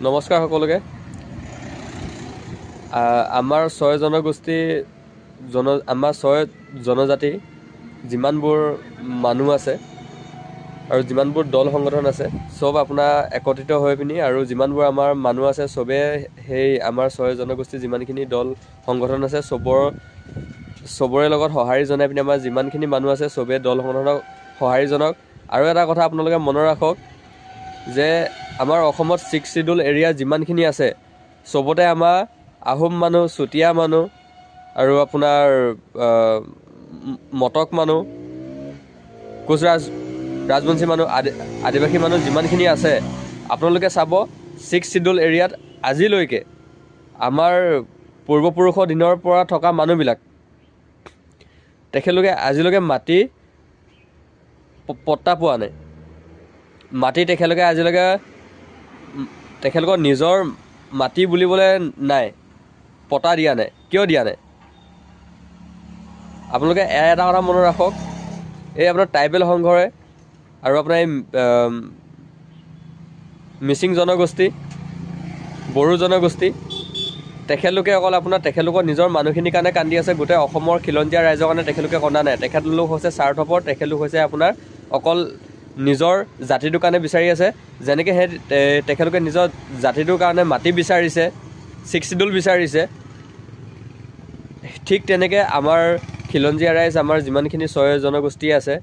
নমস্কাৰ সকলোকে আমাৰ ছয় জনগোষ্ঠী আমাৰ ছয় জনজাতি যিমানবোৰ মানুহ আছে আৰু যিমানবোৰ দল সংগঠন আছে সব আপোনাৰ একত্ৰিত হৈ পিনি আৰু যিমানবোৰ আমাৰ মানুহ আছে সবে সেই আমাৰ ছয় জনগোষ্ঠী যিমানখিনি দল সংগঠন আছে সবৰে লগত সহাৰি জনাই পিনি আমাৰ যিমানখিনি মানুহ আছে সবে দল সংগঠনক সহাৰি জনক আৰু এটা কথা আপোনালোকে মনত ৰাখক যে আমাৰ অসমত 6 শিডিউল এৰিয়া যিমানখিনি আছে সবতে আমাৰ আহোম মানুহ চুতীয়া মানুহ আৰু আপোনাৰ মটক মানুহ কোচৰাজ ৰাজবংশী মানুহ আদিবাসী মানুহ যিমানখিনি আছে আপোনালোকে চাব 6 শিডিউল এৰিয়াত আজিলৈকে আমাৰ পূৰ্বপুৰুষৰ দিনৰ পৰা থকা মানুহবিলাক তেখেতলোকে আজিলৈকে মাটি পট্টা পোৱা নাই মাটি তেখেতলোকে আজিলৈকে তেখেতলোকৰ নিজৰ মাটি বুলিবলৈ নাই পটা দিয়া নাই কিয় দিয়া নাই আপোনালোকে এটা কথা মনত ৰাখক এই আপোনাৰ ট্ৰাইবেল সংঘৰে আৰু আপোনাৰ এই মিচিং জনগোষ্ঠী বড়ো জনগোষ্ঠী তেখেতলোকে অকল আপোনাৰ তেখেতলোকৰ নিজৰ মানুহখিনিৰ কাৰণে কান্দি আছে গোটেই অসমৰ খিলঞ্জীয়া ৰাইজৰ কাৰণে তেখেতলোকে কন্দা নাই তেখেতলোক হৈছে স্বাৰ্থপৰ তেখেতলোক হৈছে আপোনাৰ অকল নিজৰ জাতিটোৰ কাৰণে বিচাৰি আছে যেনেকৈ সেই তেখেতলোকে নিজৰ জাতিটোৰ কাৰণে মাটি বিচাৰিছে 6 শিডিউল বিচাৰিছে ঠিক তেনেকৈ আমাৰ খিলঞ্জীয়া ৰাইজ আমাৰ যিমানখিনি ছয় জনগোষ্ঠী আছে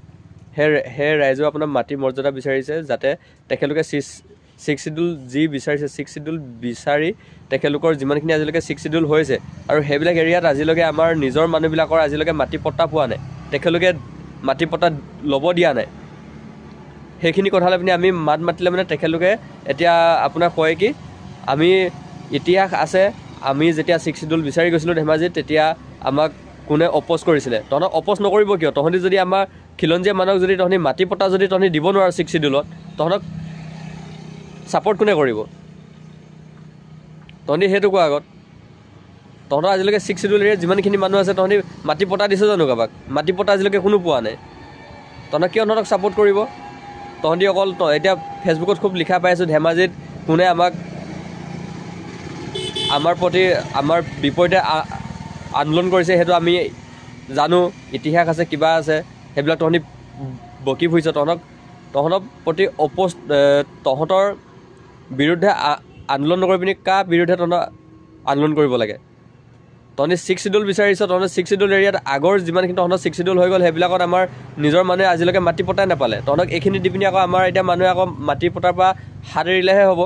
সেই ৰাইজেও আপোনাৰ মাটি মৰ্যাদা বিচাৰিছে যাতে তেখেতলোকে 6 শিডিউল যি বিচাৰিছে 6 শিডিউল বিচাৰি তেখেতলোকৰ যিমানখিনি আজিলৈকে 6 শিডিউল হৈছে আৰু সেইবিলাক এৰিয়াত আজিলৈকে আমাৰ নিজৰ মানুহবিলাকৰ আজিলৈকে মাটি পট্টা পোৱা নাই তেখেতলোকে মাটি পট্টা ল'ব দিয়া নাই সেইখিনি কথালৈ পিনি আমি মাত মাতিলে মানে তেখেতলোকে এতিয়া আপোনাৰ কয় কি আমি ইতিহাস আছে আমি যেতিয়া 6 শিডিউল বিচাৰি গৈছিলোঁ ধেমাজিত তেতিয়া আমাক কোনে অপ'জ কৰিছিলে তহঁতক অপ'জ নকৰিব কিয় তহঁতি যদি আমাৰ খিলঞ্জীয়া মানুহক যদি তহঁতি মাটি পট্টা যদি তহঁতি দিব নোৱাৰ 6 শিডিউলত তহঁতক ছাপৰ্ট কোনে কৰিব তহঁতি সেইটো কোৱা আগত তহঁতৰ আজিলৈকে 6 শিডিউল এৰিয়াত যিমানখিনি মানুহ আছে তহঁতি মাটি পট্টা দিছ জানো কাৰোবাক মাটি পট্টা আজিলৈকে কোনো পোৱা নাই তহঁতক কিয় তহঁতক ছাপৰ্ট কৰিব তহঁতি অকল এতিয়া ফেচবুকত খুব লিখা পাই আছোঁ ধেমাজিত কোনে আমাৰ প্ৰতি আমাৰ বিপৰীতে আন্দোলন কৰিছে সেইটো আমি জানো ইতিহাস আছে কিবা আছে সেইবিলাক তহঁতি বকি ফুৰিছ তহঁতৰ প্ৰতি তহঁতৰ বিৰুদ্ধে আন্দোলন নকৰি পিনি কাৰ বিৰুদ্ধে তহঁতৰ আন্দোলন কৰিব লাগে তহঁতি 6 শিডিউল বিচাৰিছ তহঁতৰ 6 শিডিউল এৰিয়াত আগৰ যিমানখিনি তহঁতৰ 6 শিডিউল হৈ গ'ল সেইবিলাকত আমাৰ নিজৰ মানুহে আজিলৈকে মাটি পট্টাই নাপালে তহঁতক এইখিনি দি পিনি আকৌ আমাৰ এতিয়া মানুহে আকৌ মাটি পট্টাৰ পৰা হাত এৰিলেহে হ'ব